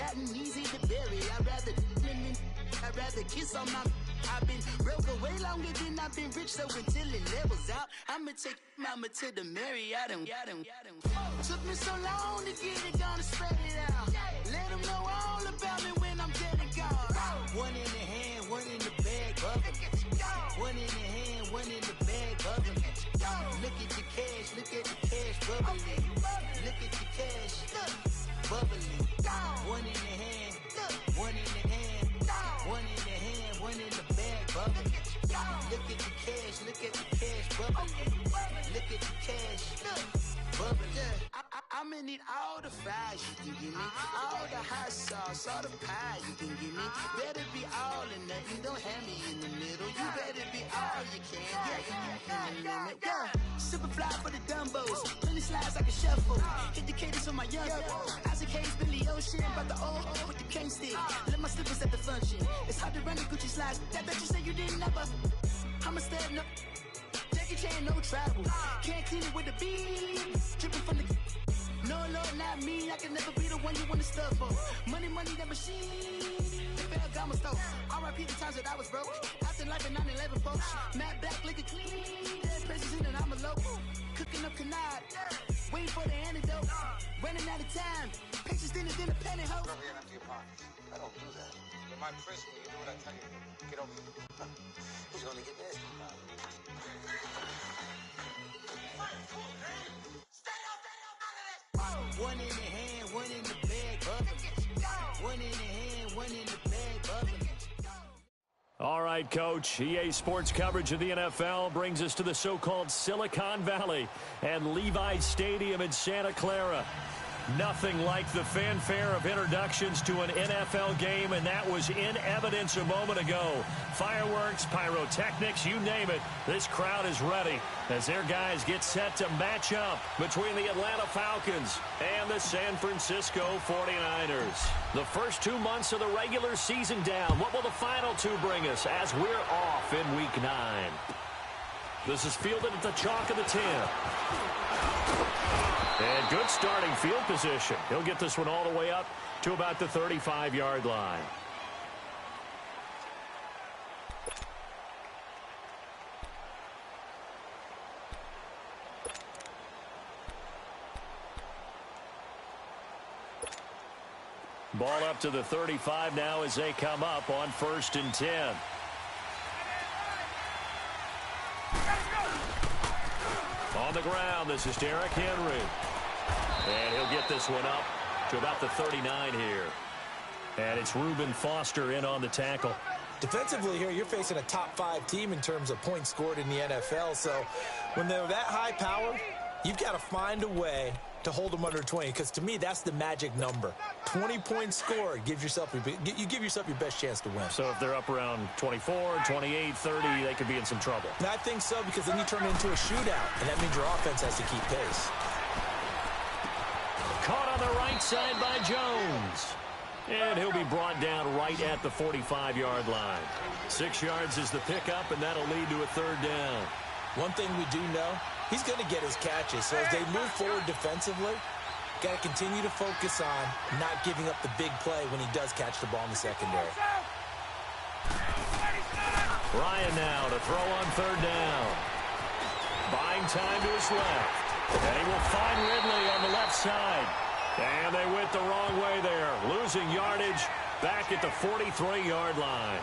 gotten easy to bury. I'd rather kiss on my. I've been broke way longer than I've been rich, so until it levels out, I'ma take mama to the Marriott and took me so long to get it, gonna spread it out. Let them know all about me when I'm dead and gone. One in the hand, one in the bag, bubbling. One in the hand, one in the bag, bubbling. Look at the cash, look at the cash, bubbling. Look at the cash, bubbling. One in the hand, one in the hand, one in the hand, one in the bag, bubbling. Look at the cash, look at the cash, bubbling. Look at the cash, bubbling. I'ma need all the fries you can give me, all the hot sauce, all the pie you can give me. Better be all or nothing, don't have me in the middle. You better be all you can, yeah. Super fly for the Dumbos, plenty slides like a shuffle. Hit the cadence on my young Isaac Hayes, Billy Ocean, about the old with the cane stick. Let my slippers at the function. It's hard to run the Gucci slides. That bet you say you didn't never. I'm a stud, no Jackie Chan, no travel. Can't clean it with the beat. Dripping from the. No, Lord, not me. I can never be the one you want to stuff for. Money, that machine. The fair gamma stove. R.I.P. the times that I was broke. After life in 9/11, folks. Matte black, liquor clean. Dead places in and I'm a local. Cooking up canard. Waiting for the antidote. Running out of time. Patience thinner than a penny hoe. Never get empty your pockets. I don't do that. In my prison, you do what I tell you. Get over here. He's gonna get nasty. One in the hand, one in the bag, bubbling. One in the hand, one in the bag, bubbling. All right, Coach. EA Sports coverage of the NFL brings us to the so-called Silicon Valley and Levi's Stadium in Santa Clara. Nothing like the fanfare of introductions to an NFL game, and that was in evidence a moment ago. Fireworks, pyrotechnics, you name it. This crowd is ready as their guys get set to match up between the Atlanta Falcons and the San Francisco 49ers. The first 2 months of the regular season down. What will the final two bring us as we're off in Week 9? This is fielded at the chalk of the 10. And good starting field position. He'll get this one all the way up to about the 35-yard line. Ball up to the 35 now as they come up on 1st and 10. On the ground, this is Derrick Henry. And he'll get this one up to about the 39 here. And it's Reuben Foster in on the tackle. Defensively here, you're facing a top 5 team in terms of points scored in the NFL. So when they're that high powered, you've got to find a way to hold them under 20. Because to me, that's the magic number. 20 points scored. You give yourself your best chance to win. So if they're up around 24, 28, 30, they could be in some trouble. And I think so, because then you turn it into a shootout, and that means your offense has to keep pace. Caught on the right side by Jones. And he'll be brought down right at the 45-yard line. 6 yards is the pickup, and that'll lead to a 3rd down. One thing we do know, he's going to get his catches. So as they move forward defensively, got to continue to focus on not giving up the big play when he does catch the ball in the secondary. Ryan now to throw on 3rd down. Buying time to his left. And he will find Ridley on the left side. And they went the wrong way there. Losing yardage back at the 43-yard line.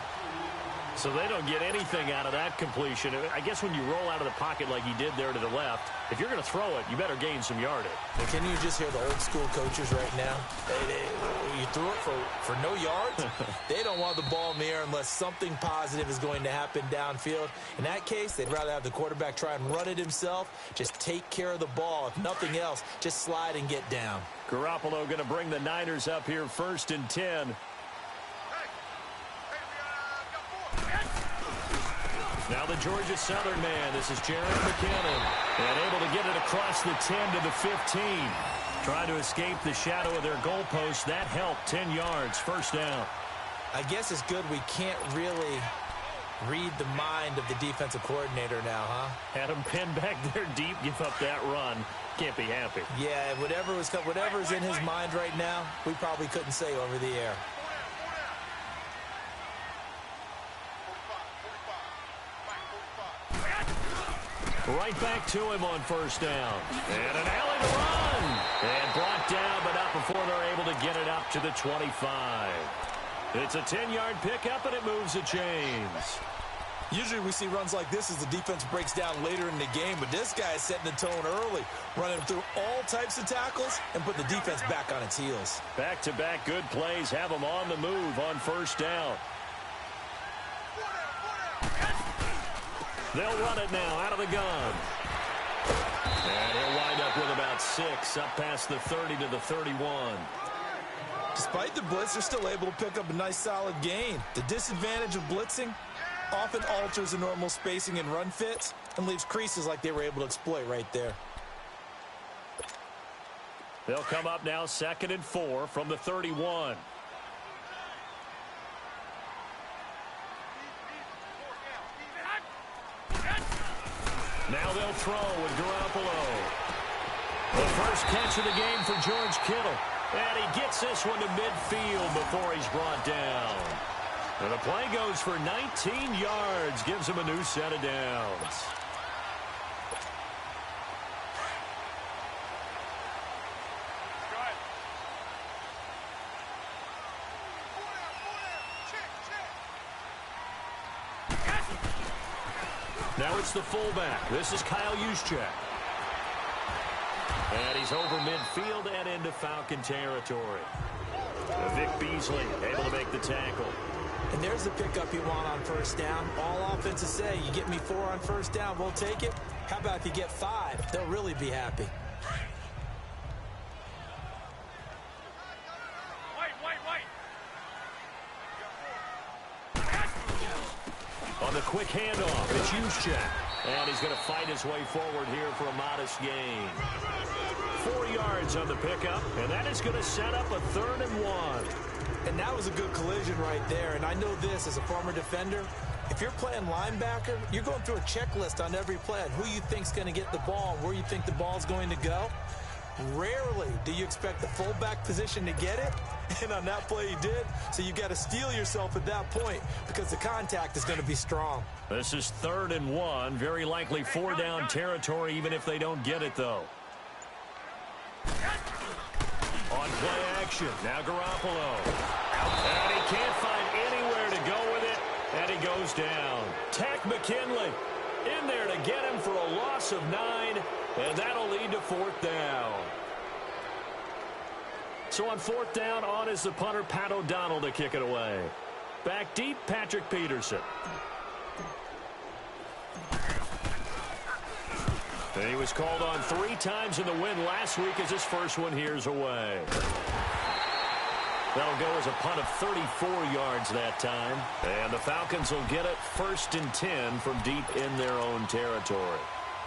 So they don't get anything out of that completion. I guess when you roll out of the pocket like he did there to the left, if you're going to throw it, you better gain some yardage. Can you just hear the old school coaches right now? You threw it for no yards? They don't want the ball in the air unless something positive is going to happen downfield. In that case, they'd rather have the quarterback try and run it himself. Just take care of the ball. If nothing else, just slide and get down. Garoppolo going to bring the Niners up here 1st and 10. Now the Georgia Southern man. This is Jerick McKinnon. And able to get it across the 10 to the 15. Trying to escape the shadow of their goalpost. That helped. 10 yards. 1st down. I guess it's good we can't really Read the mind of the defensive coordinator now, huh? Had him pinned back there deep, give up that run. Can't be happy. Yeah, whatever's in his mind right now, we probably couldn't say over the air. Right back to him on first down. And an alley to run. And brought down, but not before they're able to get it up to the 25. It's a 10-yard pickup, and it moves the chains. Usually we see runs like this as the defense breaks down later in the game, but this guy is setting the tone early, running through all types of tackles and put the defense back on its heels. Back-to-back good plays have them on the move on first down. They'll run it now out of the gun. And he'll wind up with about 6, up past the 30 to the 31. Despite the blitz, they're still able to pick up a nice solid gain. The disadvantage of blitzing often alters the normal spacing and run fits and leaves creases like they were able to exploit right there. They'll come up now 2nd and 4 from the 31. Now they'll throw with Garoppolo. The first catch of the game for George Kittle. And he gets this one to midfield before he's brought down. And the play goes for 19 yards, gives him a new set of downs. Now it's the fullback. This is Kyle Juszczyk. And he's over midfield and into Falcon territory. Vic Beasley able to make the tackle. And there's the pickup you want on first down. All offenses say, you get me 4 on first down, we'll take it. How about if you get 5? They'll really be happy. On the quick handoff, it's Juszczyk. And he's going to fight his way forward here for a modest gain. 4 yards on the pickup, and that is going to set up a 3rd and 1. And that was a good collision right there. And I know this as a former defender. If you're playing linebacker, you're going through a checklist on every play on who you think's going to get the ball and where you think the ball's going to go. Rarely do you expect the fullback position to get it. And on that play he did. So you got to steel yourself at that point because the contact is going to be strong. This is 3rd and 1. Very likely 4 down territory even if they don't get it, though. On play action, now Garoppolo. And he can't find anywhere to go with it, and he goes down. Takk McKinley in there to get him for a loss of 9, and that'll lead to 4th down. So on 4th down, on is the punter, Pat O'Donnell, to kick it away. Back deep, Patrick Peterson. And he was called on 3 times in the win last week as his first one here's away. That'll go as a punt of 34 yards that time. And the Falcons will get it 1st and 10 from deep in their own territory.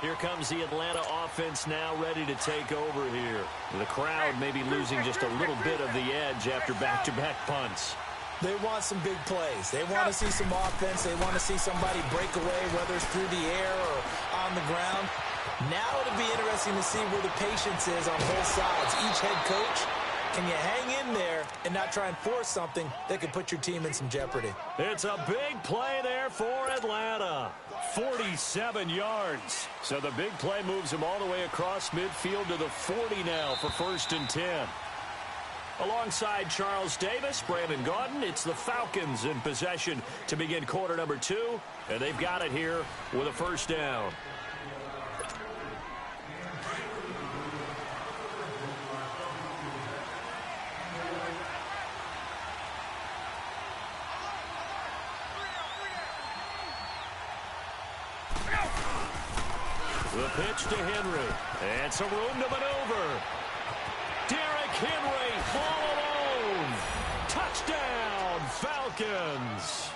Here comes the Atlanta offense now ready to take over here. The crowd may be losing just a little bit of the edge after back-to-back punts. They want some big plays. They want to see some offense. They want to see somebody break away, whether it's through the air or on the ground. Now it'll be interesting to see where the patience is on both sides. Each head coach, can you hang in there and not try and force something that could put your team in some jeopardy? It's a big play there for Atlanta. 47 yards. So the big play moves him all the way across midfield to the 40 now for 1st and 10. Alongside Charles Davis, Brandon Gaudin, it's the Falcons in possession to begin quarter number 2. And they've got it here with a 1st down. The pitch to Henry. And some room to maneuver. Derrick Henry all alone. Touchdown, Falcons.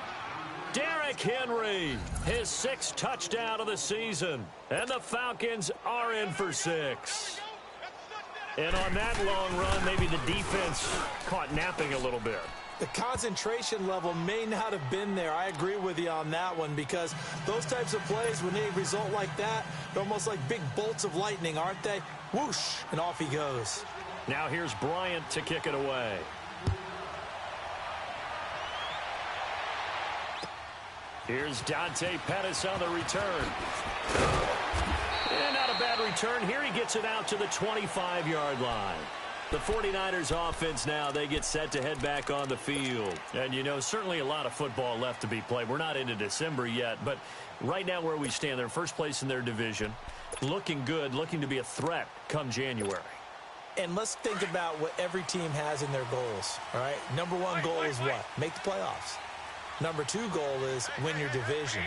Derrick Henry, his 6th touchdown of the season. And the Falcons are in for 6. And on that long run, maybe the defense caught napping a little bit. The concentration level may not have been there. I agree with you on that one, because those types of plays, when they result like that, they're almost like big bolts of lightning, aren't they? Whoosh, and off he goes. Now here's Bryant to kick it away. Here's Dante Pettis on the return. And not a bad return. Here he gets it out to the 25-yard line. The 49ers offense now, they get set to head back on the field. And, you know, certainly a lot of football left to be played. We're not into December yet, but right now where we stand, they're first place in their division. Looking good, looking to be a threat come January. And let's think about what every team has in their goals, all right? Number one goal is what? Make the playoffs. Number two goal is win your division.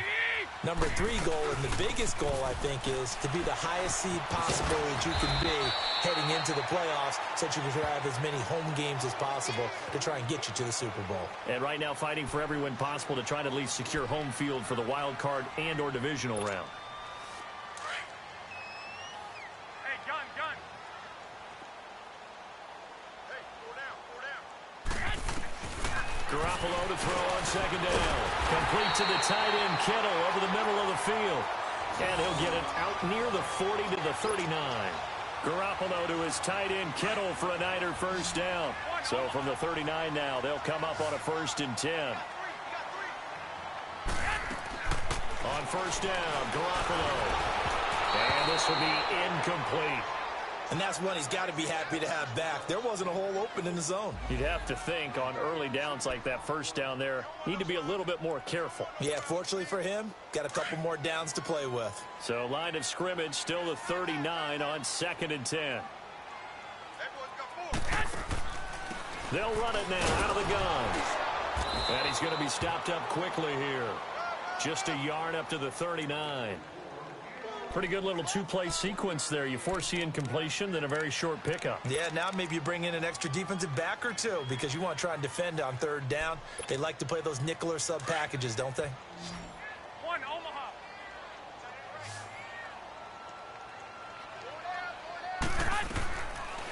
Number three goal, and the biggest goal, I think, is to be the highest seed possible that you can be heading into the playoffs, so that you can have as many home games as possible to try and get you to the Super Bowl. And right now fighting for every win possible to try to at least secure home field for the wild card and or divisional round. Garoppolo to throw on second down. Complete to the tight end, Kittle, over the middle of the field. And he'll get it out near the 40 to the 39. Garoppolo to his tight end, Kittle, for a Niner first down. So from the 39 now, they'll come up on a 1st and 10. On first down, Garoppolo. And this will be incomplete. And that's one he's got to be happy to have back. There wasn't a hole open in the zone. You'd have to think on early downs like that first down there, need to be a little bit more careful. Yeah, fortunately for him, got a couple more downs to play with. So line of scrimmage still the 39 on 2nd and 10. They'll run it now out of the gun. And he's going to be stopped up quickly here. Just a yard up to the 39. Pretty good little two-play sequence there. You force the incompletion, then a very short pickup. Yeah, now maybe you bring in an extra defensive back or two because you want to try and defend on 3rd down. They like to play those nickel or sub packages, don't they? One, Omaha.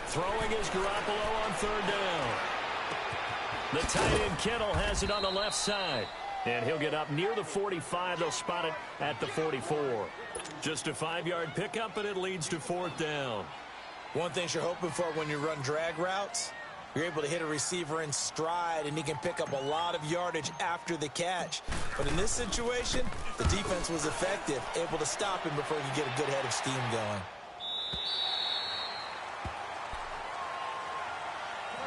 Throwing is Garoppolo on 3rd down. The tight end Kittle has it on the left side. And he'll get up near the 45. They'll spot it at the 44. Just a 5-yard pickup, but it leads to 4th down. One thing you're hoping for when you run drag routes, you're able to hit a receiver in stride, and he can pick up a lot of yardage after the catch. But in this situation, the defense was effective, able to stop him before he could get a good head of steam going.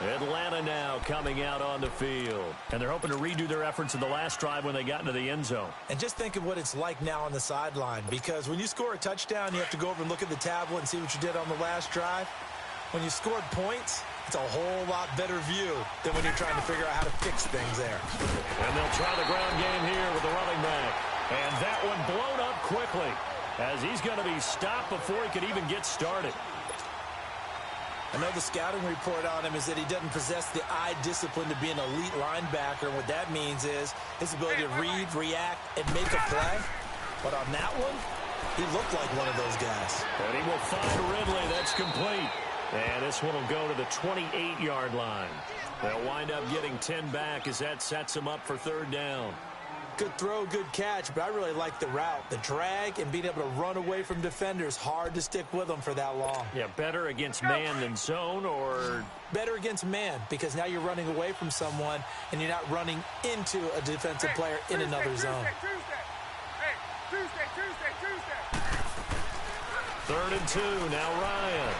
Atlanta now coming out on the field. And they're hoping to redo their efforts in the last drive when they got into the end zone. And just think of what it's like now on the sideline, because when you score a touchdown, you have to go over and look at the tablet and see what you did on the last drive. When you scored points, it's a whole lot better view than when you're trying to figure out how to fix things there. And they'll try the ground game here with the running back. And that one blown up quickly as he's going to be stopped before he could even get started. I know the scouting report on him is that he doesn't possess the eye discipline to be an elite linebacker. And what that means is his ability to read, react, and make a play. But on that one, he looked like one of those guys. And he will find Ridley. That's complete. And this one will go to the 28-yard line. They'll wind up getting 10 back as that sets him up for 3rd down. Good throw, good catch, but I really like the route. The drag and being able to run away from defenders, hard to stick with them for that long. Yeah, better against man than zone, or? Better against man, because now you're running away from someone and you're not running into a defensive player in another zone. Tuesday. 3rd and 2, now Ryan.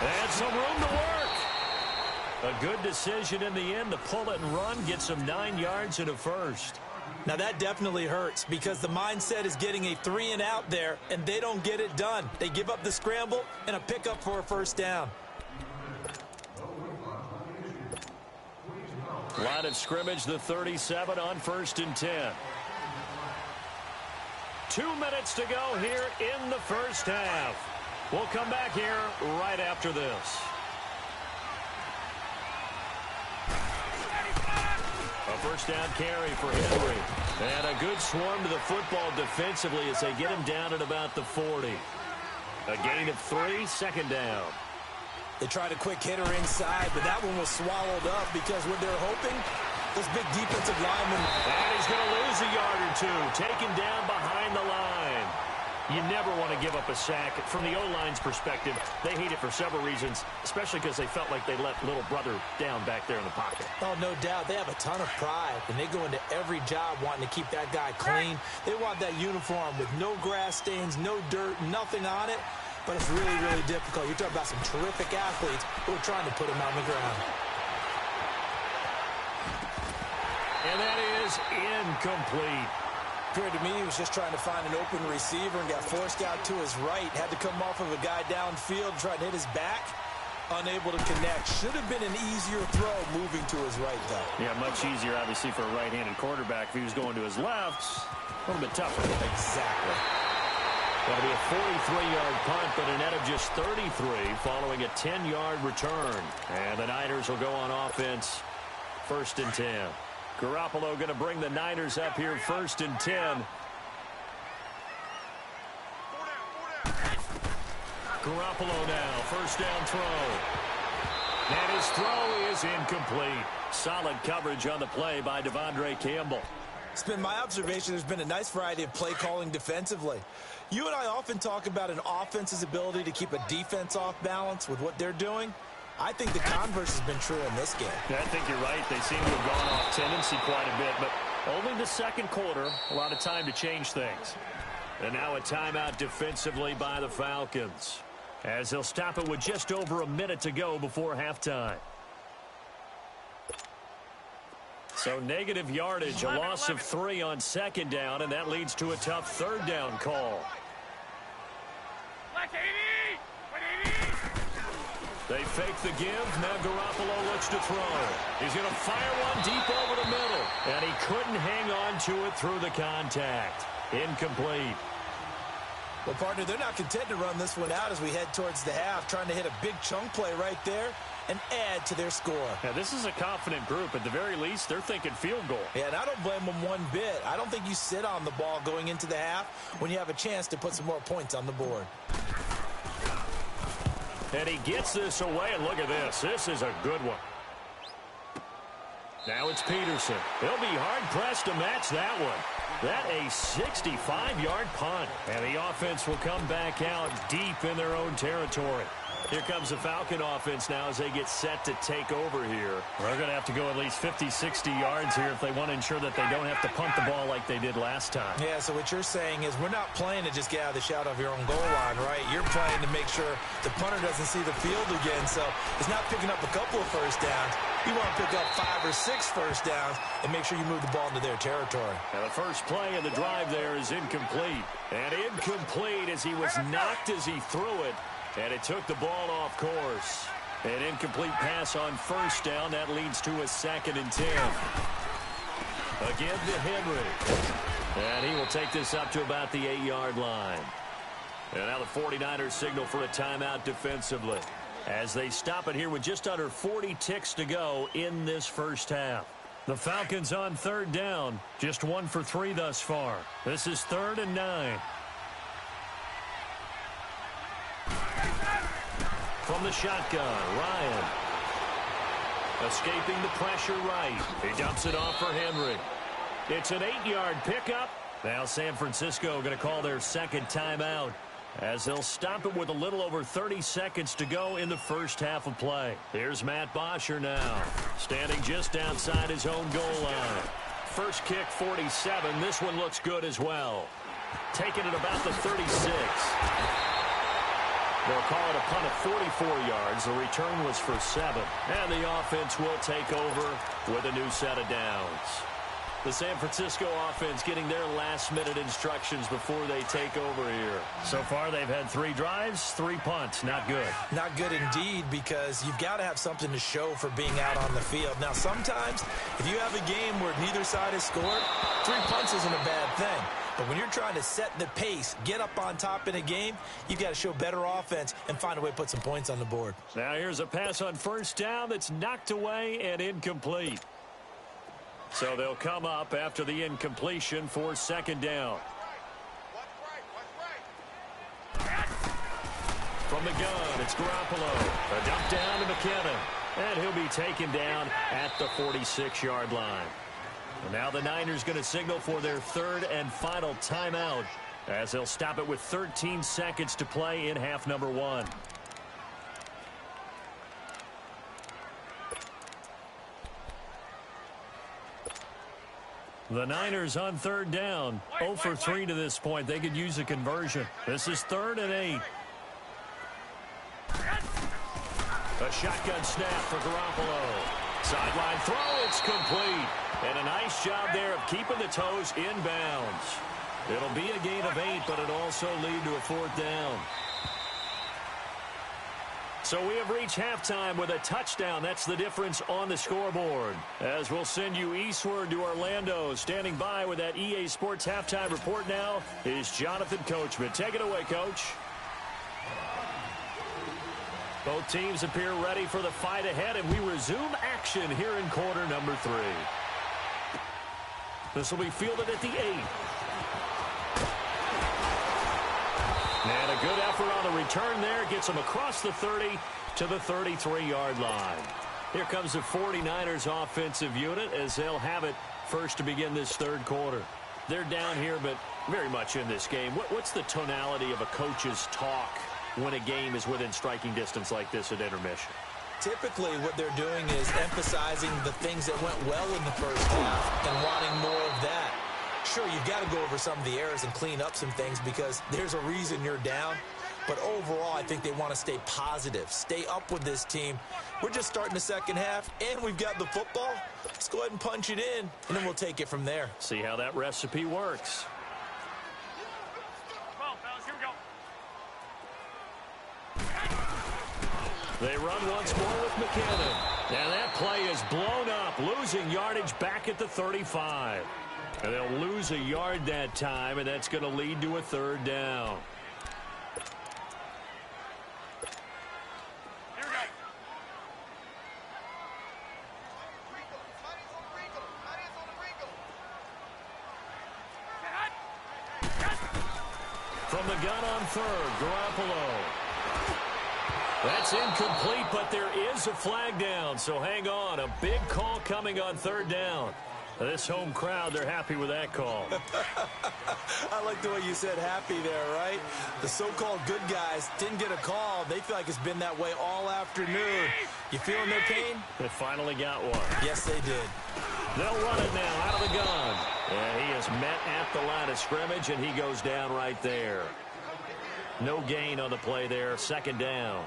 And some room to work. A good decision in the end to pull it and run, get some 9 yards and a first. Now that definitely hurts because the mindset is getting a 3-and-out there, and they don't get it done. They give up the scramble and a pickup for a 1st down. Line of scrimmage, the 37 on 1st and 10. 2 minutes to go here in the first half. We'll come back here right after this. A 1st down carry for Henry. And a good swarm to the football defensively as they get him down at about the 40. A gain of 3, 2nd down. They tried a quick hitter inside, but that one was swallowed up because what they're hoping, this big defensive lineman. And he's going to lose a yard or two, taken down behind the line. You never want to give up a sack. From the O-line's perspective, they hate it for several reasons, especially because they felt like they let little brother down back there in the pocket. Oh, no doubt. They have a ton of pride, and they go into every job wanting to keep that guy clean. They want that uniform with no grass stains, no dirt, nothing on it. But it's really, really difficult. You're talking about some terrific athletes who are trying to put him on the ground. And that is incomplete. Appeared to me he was just trying to find an open receiver and got forced out to his right. Had to come off of a guy downfield, try to hit his back. Unable to connect. Should have been an easier throw moving to his right, though. Yeah, much easier, obviously, for a right-handed quarterback. If he was going to his left, a little bit tougher. Exactly. That'll be a 43-yard punt, but a net of just 33 following a 10-yard return. And the Niners will go on offense, 1st and 10. Garoppolo going to bring the Niners up here, 1st and 10. Garoppolo now, 1st down throw. And his throw is incomplete. Solid coverage on the play by Devondre Campbell. It's been my observation there's been a nice variety of play calling defensively. You and I often talk about an offense's ability to keep a defense off balance with what they're doing. I think the converse has been true in this game. I think you're right. They seem to have gone off tendency quite a bit, but only the second quarter, a lot of time to change things. And now a timeout defensively by the Falcons, as they'll stop it with just over a minute to go before halftime. So negative yardage, a loss of 3 on 2nd down, and that leads to a tough 3rd down call. They fake the give. Now Garoppolo looks to throw. He's going to fire one deep over the middle. And he couldn't hang on to it through the contact. Incomplete. Well, partner, they're not content to run this one out as we head towards the half, trying to hit a big chunk play right there and add to their score. Now, this is a confident group. At the very least, they're thinking field goal. Yeah, and I don't blame them one bit. I don't think you sit on the ball going into the half when you have a chance to put some more points on the board. And he gets this away, and look at this. This is a good one. Now it's Peterson. He'll be hard-pressed to match that one. That a 65-yard punt. And the offense will come back out deep in their own territory. Here comes the Falcon offense now as they get set to take over here. They're going to have to go at least 50, 60 yards here if they want to ensure that they don't have to punt the ball like they did last time. Yeah, so what you're saying is we're not playing to just get out of the shadow of your own goal line, right? You're playing to make sure the punter doesn't see the field again. So it's not picking up a couple of first downs. You want to pick up 5 or 6 first downs and make sure you move the ball into their territory. Now the first play of the drive there is incomplete. And incomplete as he was knocked as he threw it. And it took the ball off course. An incomplete pass on 1st down. That leads to a 2nd and 10. Again to Henry. And he will take this up to about the 8-yard line. And now the 49ers signal for a timeout defensively, as they stop it here with just under 40 ticks to go in this first half. The Falcons on 3rd down. Just 1 for 3 thus far. This is 3rd and 9. From the shotgun, Ryan. Escaping the pressure right. He dumps it off for Henry. It's an 8-yard pickup. Now San Francisco going to call their 2nd timeout, as they'll stop it with a little over 30 seconds to go in the first half of play. Here's Matt Bosher now, standing just outside his own goal line. First kick, 47. This one looks good as well. Taking it about the 36. They'll call it a punt of 44 yards. The return was for 7. And the offense will take over with a new set of downs. The San Francisco offense getting their last-minute instructions before they take over here. So far, they've had 3 drives, 3 punts. Not good. Not good indeed, because you've got to have something to show for being out on the field. Now, sometimes, if you have a game where neither side has scored, 3 punts isn't a bad thing. But when you're trying to set the pace, get up on top in a game, you've got to show better offense and find a way to put some points on the board. Now here's a pass on 1st down that's knocked away and incomplete. So they'll come up after the incompletion for 2nd down. From the gun, it's Garoppolo. A dump down to McKinnon. And he'll be taken down at the 46-yard line. And now the Niners going to signal for their third and final timeout as they'll stop it with 13 seconds to play in half number 1. The Niners on third down. 0 for 3 to this point. They could use a conversion. This is 3rd and 8. A shotgun snap for Garoppolo. Sideline throw, it's complete. And a nice job there of keeping the toes inbounds. It'll be a gain of 8, but it'll also lead to a 4th down. So we have reached halftime with a touchdown. That's the difference on the scoreboard. As we'll send you eastward to Orlando. Standing by with that EA Sports halftime report now is Jonathan Coachman. Take it away, Coach. Both teams appear ready for the fight ahead, and we resume action here in quarter number 3. This will be fielded at the 8. And a good effort on the return there. Gets him across the 30 to the 33-yard line. Here comes the 49ers offensive unit as they'll have it first to begin this third quarter. They're down here, but very much in this game. What's the tonality of a coach's talk when a game is within striking distance like this at intermission? Typically, what they're doing is emphasizing the things that went well in the first half and wanting more of that. Sure, you've got to go over some of the errors and clean up some things because there's a reason you're down. But overall, I think they want to stay positive, stay up with this team. We're just starting the second half, and we've got the football. Let's go ahead and punch it in, and then we'll take it from there. See how that recipe works. Come on, fellas, here we go. They run once more with McKinnon. And that play is blown up, losing yardage back at the 35. And they'll lose a yard that time, and that's going to lead to a 3rd down. Here we go. From the gun on 3rd, Garoppolo. That's incomplete, but there is a flag down, so hang on. A big call coming on 3rd down. This home crowd, they're happy with that call. I like the way you said happy there, right? The so-called good guys didn't get a call. They feel like it's been that way all afternoon. You feeling their pain? They finally got one. Yes, they did. They'll run it now out of the gun. And he is met at the line of scrimmage, and he goes down right there. No gain on the play there. 2nd down.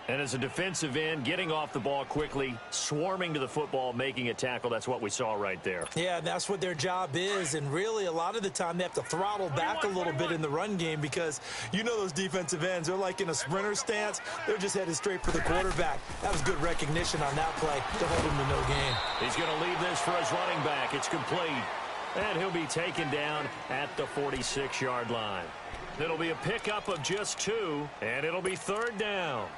And as a defensive end, getting off the ball quickly, swarming to the football, making a tackle, that's what we saw right there. Yeah, and that's what their job is. And really, a lot of the time, they have to throttle back a little bit in the run game because you know those defensive ends, they're like in a sprinter stance. They're just headed straight for the quarterback. That was good recognition on that play to hold him to no gain. He's going to leave this for his running back. It's complete. And he'll be taken down at the 46-yard line. It'll be a pickup of just 2, and it'll be 3rd down.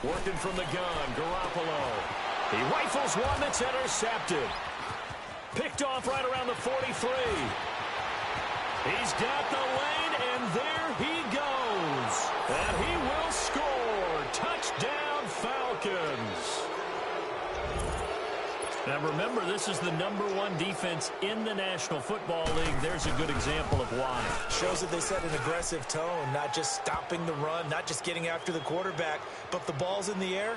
Working from the gun, Garoppolo. He rifles one that's intercepted. Picked off right around the 43. He's got the lane, and there he goes. And he will score. Touchdown, Falcons. Now remember, this is the #1 defense in the National Football League. There's a good example of why. Shows that they set an aggressive tone, not just stopping the run, not just getting after the quarterback, but the ball's in the air.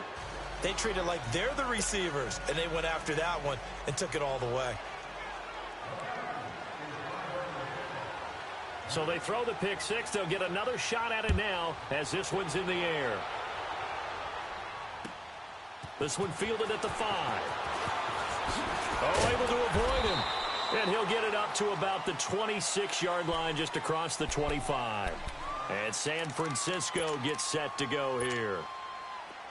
They treat it like they're the receivers, and they went after that one and took it all the way. So they throw the pick 6. They'll get another shot at it now as this one's in the air. This one fielded at the 5. Oh, able to avoid him. And he'll get it up to about the 26-yard line just across the 25. And San Francisco gets set to go here.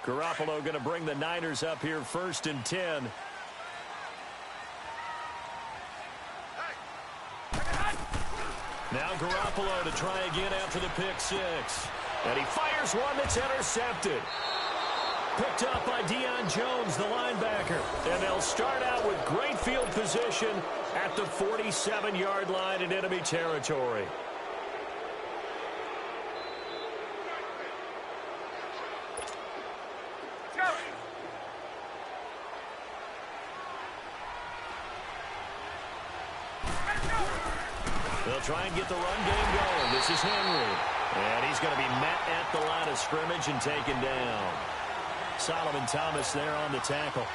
Garoppolo going to bring the Niners up here 1st and 10. Now Garoppolo to try again after the pick six. And he fires one that's intercepted. Picked up by Deion Jones, the linebacker. And they'll start out with great field position at the 47-yard line in enemy territory. They'll try and get the run game going. This is Henry. And he's going to be met at the line of scrimmage and taken down. Solomon Thomas there on the tackle.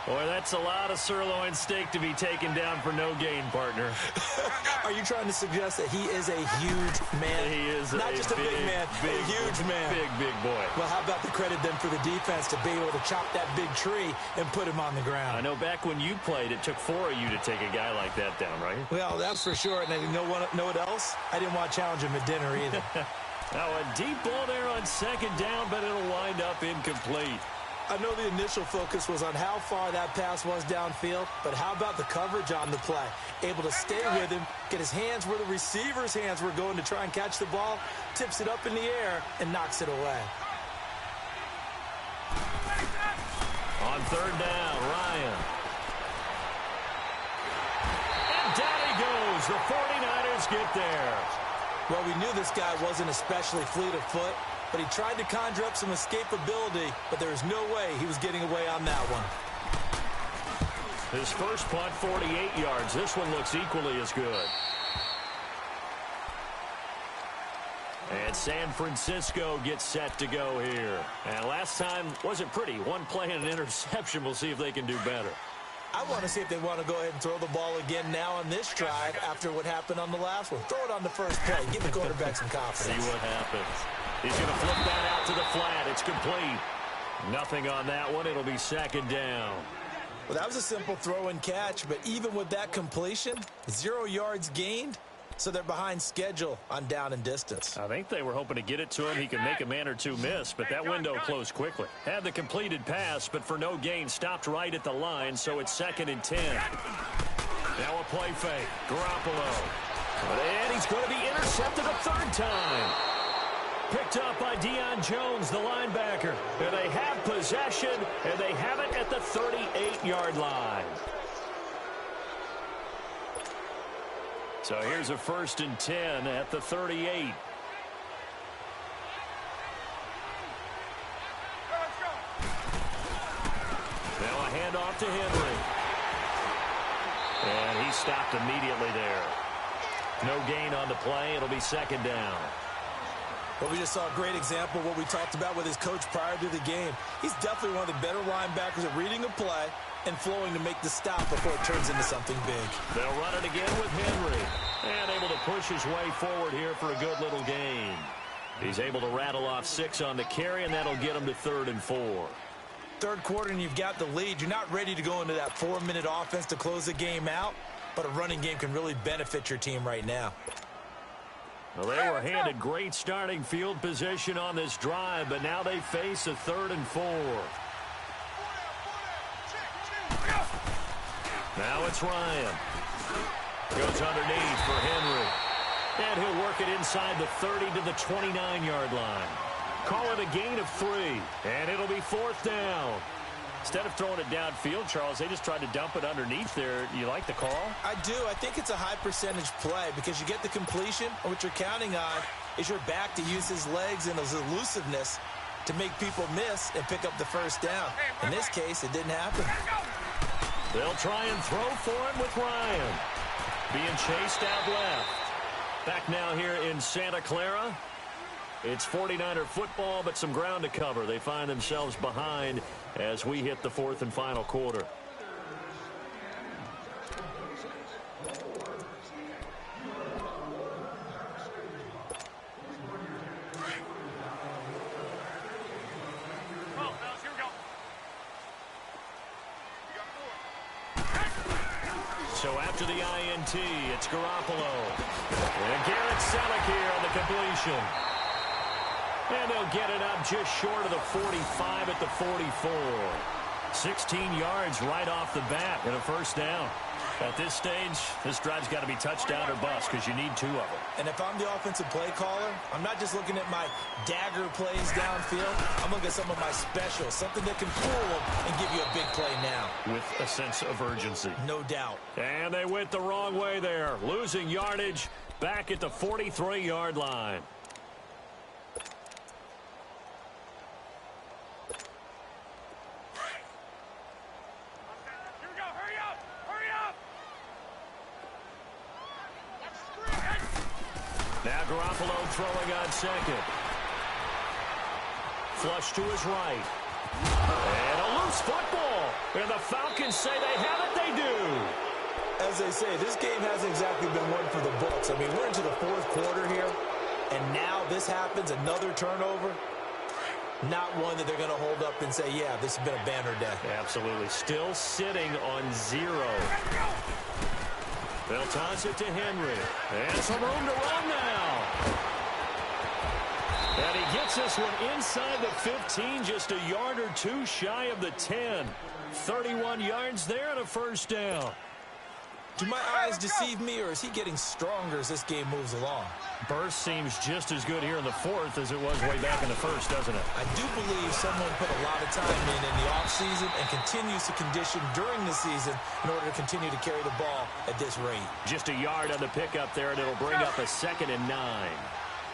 Boy, that's a lot of sirloin steak to be taken down for no gain, partner. Are you trying to suggest that he is a huge man? He is not just a big man, a huge man. Big boy. Well, how about the credit then for the defense to be able to chop that big tree and put him on the ground? I know back when you played, it took 4 of you to take a guy like that down, right? Well, that's for sure. And you know what else? I didn't want to challenge him at dinner either. Now a deep ball there on second down, but it'll wind up incomplete. I know the initial focus was on how far that pass was downfield, but how about the coverage on the play? Able to stay with him, get his hands where the receiver's hands were going to try and catch the ball, tips it up in the air, and knocks it away. On third down, Ryan. And down he goes. The 49ers get there. Well, we knew this guy wasn't especially fleet of foot, but he tried to conjure up some escapability, but there was no way he was getting away on that one. His first punt, 48 yards. This one looks equally as good. And San Francisco gets set to go here. And last time wasn't pretty. One play and an interception. We'll see if they can do better. I want to see if they want to go ahead and throw the ball again now on this drive after what happened on the last one. Throw it on the first play. Give the quarterback some confidence. See what happens. He's going to flip that out to the flat. It's complete. Nothing on that one. It'll be second down. Well, that was a simple throw and catch, but even with that completion, 0 yards gained, so they're behind schedule on down and distance. I think they were hoping to get it to him. He could make a man or two miss, but that window closed quickly. Had the completed pass, but for no gain, stopped right at the line, so it's 2nd and 10. Now a play fake. Garoppolo. And he's going to be intercepted a third time. Picked up by Deion Jones, the linebacker. And they have possession, and they have it at the 38-yard line. So here's a 1st and 10 at the 38. Now a handoff to Henry. And he stopped immediately there. No gain on the play. It'll be 2nd down. Well, we just saw a great example of what we talked about with his coach prior to the game. He's definitely one of the better linebackers at reading a play and flowing to make the stop before it turns into something big. They'll run it again with Henry. And able to push his way forward here for a good little gain. He's able to rattle off 6 on the carry, and that'll get him to 3rd and 4. Third quarter, and you've got the lead. You're not ready to go into that 4-minute offense to close the game out, but a running game can really benefit your team right now. Well, they were handed great starting field position on this drive, but now they face a 3rd and 4. Now it's Ryan. Goes underneath for Henry. And he'll work it inside the 30 to the 29-yard line. Call it a gain of 3, and it'll be 4th down. Instead of throwing it downfield, Charles, they just tried to dump it underneath there. You like the call? I do. I think it's a high percentage play because you get the completion, and what you're counting on is your back to use his legs and his elusiveness to make people miss and pick up the 1st down. In this case, it didn't happen. They'll try and throw for him with Ryan. Being chased out left. Back now here in Santa Clara. It's 49er football, but some ground to cover. They find themselves behind as we hit the 4th and final quarter. So after the INT, it's Garoppolo. And Garrett Selleck here on the completion. And they'll get it up just short of the 45 at the 44. 16 yards right off the bat and a 1st down. At this stage, this drive's got to be touchdown or bust because you need 2 of them. And if I'm the offensive play caller, I'm not just looking at my dagger plays downfield. I'm looking at some of my specials, something that can fool them and give you a big play now. With a sense of urgency. No doubt. And they went the wrong way there, losing yardage back at the 43-yard line. Now Garoppolo throwing on second. Flush to his right. And a loose football. And the Falcons say they have it. They do. As they say, this game hasn't exactly been one for the books. I mean, we're into the 4th quarter here, and now this happens, another turnover. Not one that they're going to hold up and say, yeah, this has been a banner day. Absolutely. Still sitting on 0. They'll toss it to Henry. And some room to run now. And he gets this one inside the 15, just a yard or 2 shy of the 10. 31 yards there and a first down. Do my eyes deceive me, or is he getting stronger as this game moves along? Burst seems just as good here in the 4th as it was way back in the 1st, doesn't it? I do believe someone put a lot of time in the offseason and continues to condition during the season in order to continue to carry the ball at this rate. Just a yard on the pickup there, and it'll bring up a 2nd and 9.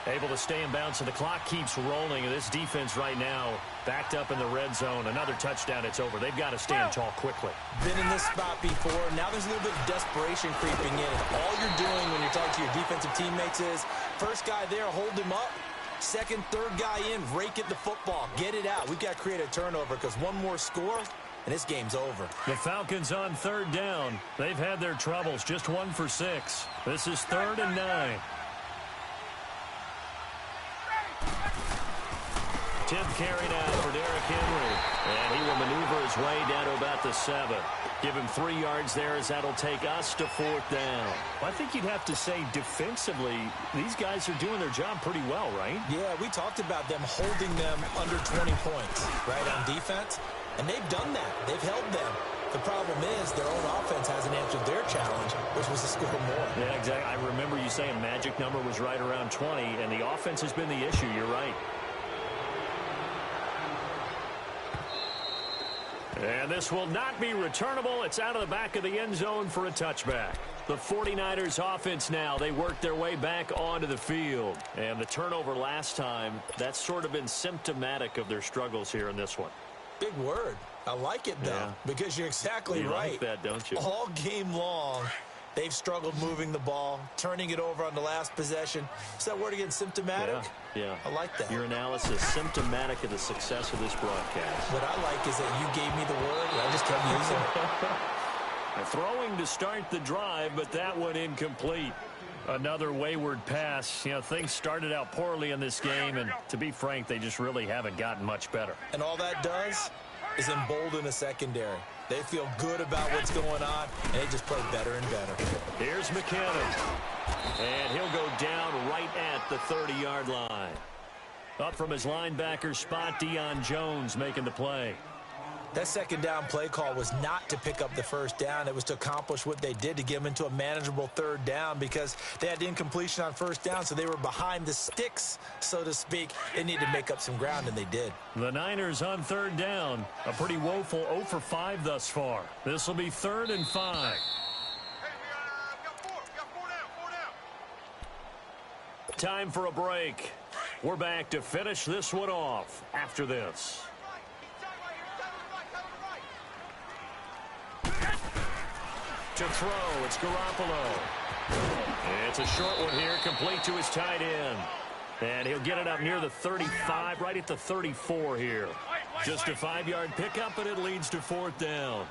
Able to stay in bounds, and the clock keeps rolling. And this defense right now backed up in the red zone. Another touchdown, it's over. They've got to stand tall quickly. Been in this spot before. Now there's a little bit of desperation creeping in. All you're doing when you're talking to your defensive teammates is, first guy there, hold him up. Second, third guy in, rake at the football. Get it out. We've got to create a turnover because one more score, and this game's over. The Falcons on 3rd down. They've had their troubles. Just 1 for 6. This is 3rd and 9. 10th carry now for Derrick Henry. And he will maneuver his way down to about the 7. Give him 3 yards there as that'll take us to 4th down. I think you'd have to say defensively, these guys are doing their job pretty well, right? Yeah, we talked about them holding them under 20 points, right, on defense. And they've done that. They've held them. The problem is their own offense hasn't answered their challenge, which was to score more. Yeah, exactly. I remember you saying magic number was right around 20, and the offense has been the issue. You're right. And this will not be returnable. It's out of the back of the end zone for a touchback. The 49ers offense now, they work their way back onto the field. And the turnover last time, that's sort of been symptomatic of their struggles here in this one. Big word. I like it, though, because you're exactly right. You like that, don't you? All game long, they've struggled moving the ball, turning it over on the last possession. Is that word again, symptomatic? Yeah. I like that. Your analysis, symptomatic of the success of this broadcast. What I like is that you gave me the word, and I just kept using it. Throwing to start the drive, but that one incomplete. Another wayward pass. You know, things started out poorly in this game, and to be frank, they just really haven't gotten much better. And all that does is embolden the secondary. They feel good about what's going on, and they just play better and better. Here's McKinnon. And he'll go down right at the 30-yard line. Up from his linebacker spot, Deion Jones making the play. That second down play call was not to pick up the first down. It was to accomplish what they did, to get them into a manageable 3rd down, because they had the incompletion on first down, so they were behind the sticks, so to speak. They needed to make up some ground, and they did. The Niners on 3rd down. A pretty woeful 0 for 5 thus far. This will be 3rd and 5. Time for a break. We're back to finish this one off after this. To throw, it's Garoppolo. It's a short one here, complete to his tight end. And he'll get it up near the 35, right at the 34 here. Just a 5-yard pickup, and it leads to 4th down.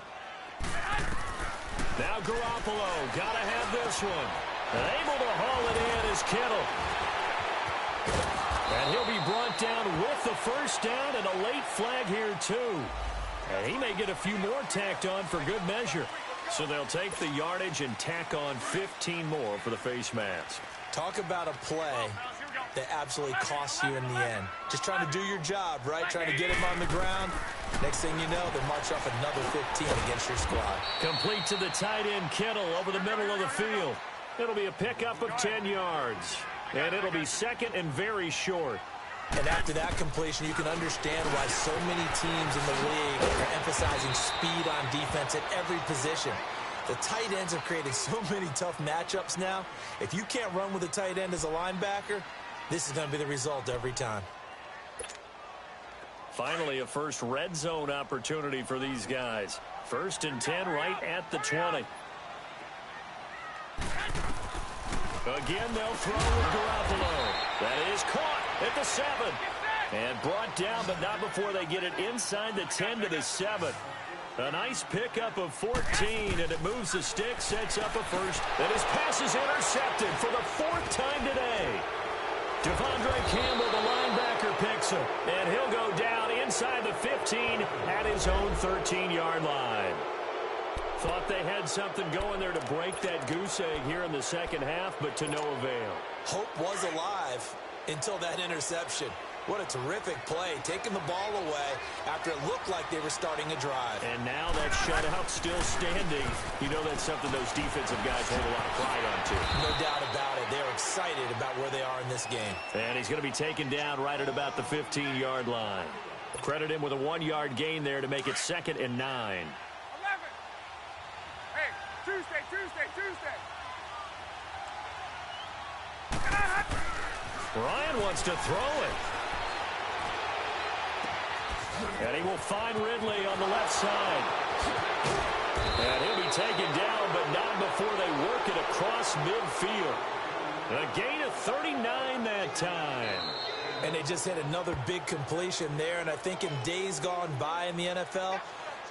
Now Garoppolo, gotta have this one. Able to haul it in is Kittle. And he'll be brought down with the first down, and a late flag here too. And he may get a few more tacked on for good measure. So they'll take the yardage and tack on 15 more for the face mask. Talk about a play that absolutely costs you in the end. Just trying to do your job, right? Trying to get him on the ground. Next thing you know, they march off another 15 against your squad. Complete to the tight end, Kittle, over the middle of the field. It'll be a pickup of 10 yards. And it'll be second and very short. And after that completion, you can understand why so many teams in the league are emphasizing speed on defense at every position. The tight ends have created so many tough matchups now. If you can't run with a tight end as a linebacker, this is going to be the result every time. Finally, a first red zone opportunity for these guys. 1st and 10 right at the 20. Again, they'll throw with Garoppolo. That is caught at the 7. And brought down, but not before they get it inside the 10 to the 7. A nice pickup of 14, and it moves the stick, sets up a first. And his pass is intercepted for the 4th time today. Devondre Campbell, the linebacker, picks him. And he'll go down inside the 15 at his own 13-yard line. Thought they had something going there to break that goose egg here in the second half, but to no avail. Hope was alive until that interception. What a terrific play, taking the ball away after it looked like they were starting a drive. And now that shutout still standing. You know that's something those defensive guys hold a lot of pride on, too. No doubt about it. They're excited about where they are in this game. And he's going to be taken down right at about the 15-yard line. Credit him with a 1-yard gain there to make it 2nd and 9. 11. Hey, Tuesday. Ryan wants to throw it. And he will find Ridley on the left side. And he'll be taken down, but not before they work it across midfield. A gain of 39 that time. And they just hit another big completion there. And I think in days gone by in the NFL,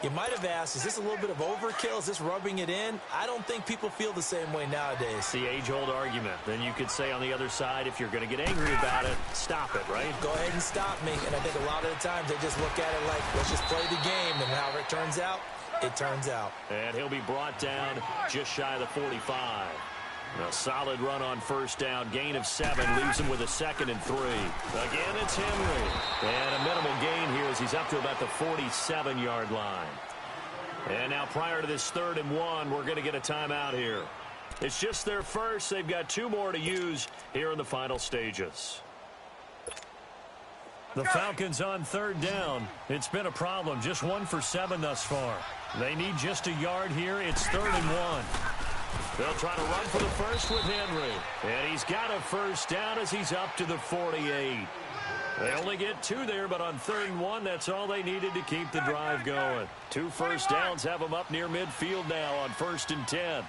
you might have asked, is this a little bit of overkill? Is this rubbing it in? I don't think people feel the same way nowadays. The age-old argument. Then you could say on the other side, if you're going to get angry about it, stop it, right? Go ahead and stop me. And I think a lot of the times they just look at it like, let's just play the game. And however it turns out, it turns out. And he'll be brought down just shy of the 45. A solid run on first down. Gain of 7 leaves him with a 2nd and 3. Again, it's Henry. And a minimal gain here as he's up to about the 47-yard line. And now prior to this 3rd and 1, we're going to get a timeout here. It's just their first. They've got 2 more to use here in the final stages. The Falcons on 3rd down. It's been a problem. Just 1 for 7 thus far. They need just a yard here. It's 3rd and 1. They'll try to run for the first with Henry. And he's got a first down as he's up to the 48. They only get 2 there, but on 3rd and 1, that's all they needed to keep the drive going. 2 first downs have them up near midfield now on 1st and 10.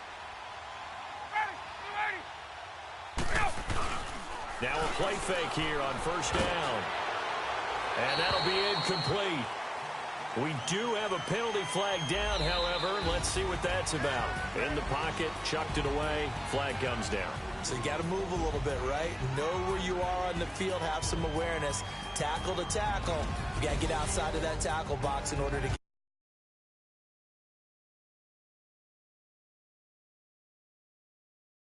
Now a play fake here on first down. And that'll be incomplete. We do have a penalty flag down, however. Let's see what that's about. In the pocket, chucked it away, flag comes down. So you got to move a little bit, right? Know where you are on the field, have some awareness. Tackle to tackle. You got to get outside of that tackle box in order to